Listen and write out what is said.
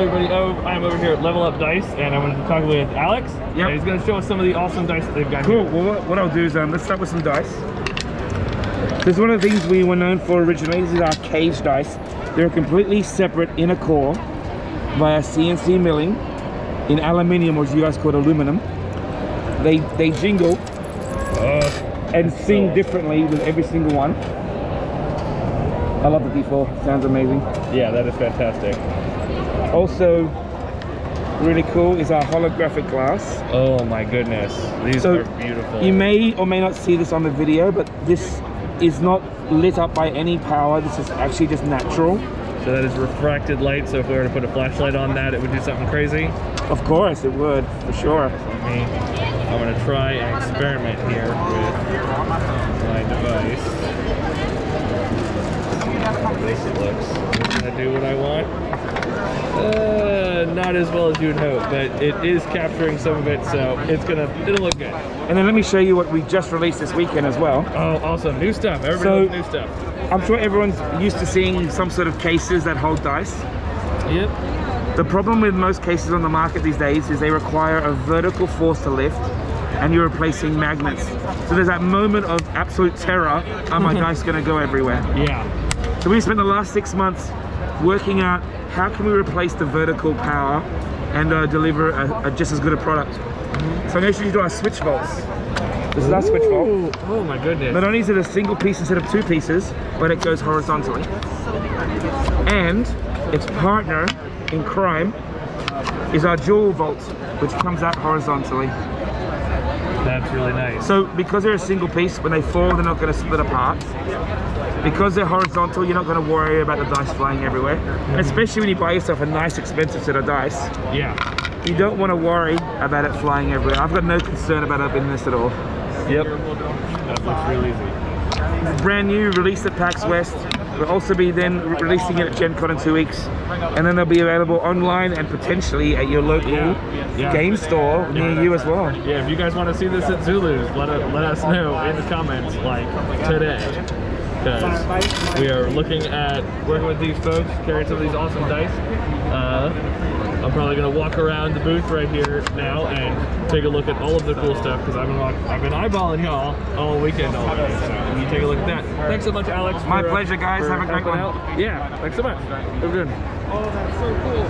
everybody, I'm over here at Level Up Dice, and I wanted to talk with Alex. Yep. And he's going to show us some of the awesome dice that they've got Cool. here. Well, what I'll do is let's start with some dice. This is one of the things we were known for originally. These are our cage dice. They're completely separate inner core via CNC milling in aluminium, or as you guys call it, aluminum. They jingle and sing differently with every single one. I love the D4. Sounds amazing. Yeah, that is fantastic. Also, really cool is our holographic glass. Oh my goodness, these are beautiful. You may or may not see this on the video, but this is not lit up by any power. This is actually just natural. So that is refracted light, so if we were to put a flashlight on that, it would do something crazy? Of course it would, for sure. I'm going to try and experiment here with my device. This looks. Is it going to do what I want? Not as well as you'd hope, but it is capturing some of it, so it'll look good. And then let me show you what we just released this weekend as well. Oh, awesome. New stuff. Everybody loves new stuff. I'm sure everyone's used to seeing some sort of cases that hold dice. Yep. The problem with most cases on the market these days is they require a vertical force to lift, and you're replacing magnets. So there's that moment of absolute terror, are my dice gonna go everywhere? Yeah. So we spent the last 6 months working out how can we replace the vertical power and deliver a just as good a product. So I'm going to show you our switch bolts. This is our switch bolt. Oh my goodness. Not only is it a single piece instead of 2 pieces, but it goes horizontally. And its partner in crime is our dual bolt, which comes out horizontally. That's really nice. So because they're a single piece, when they fall, they're not going to split apart. Because they're horizontal, you're not going to worry about the dice flying everywhere. And especially when you buy yourself a nice, expensive set of dice. Yeah. You don't want to worry about it flying everywhere. I've got no concern about it in this at all. Yep. That looks real easy. It's brand new, released at PAX West. We'll also be then releasing it at Gen Con in 2 weeks. And then they'll be available online and potentially at your local game store near you as well. Yeah, if you guys want to see this at Zulus, let us know in the comments, like, today. Because we are looking at working with these folks, carrying some of these awesome dice. I'm probably going to walk around the booth right here now and take a look at all of the cool stuff, because I've been eyeballing y'all all weekend already. So you take a look at that. Thanks so much, Alex. My pleasure, guys. Have a great one. Yeah, thanks so much. Have a good one. Oh, that's so cool.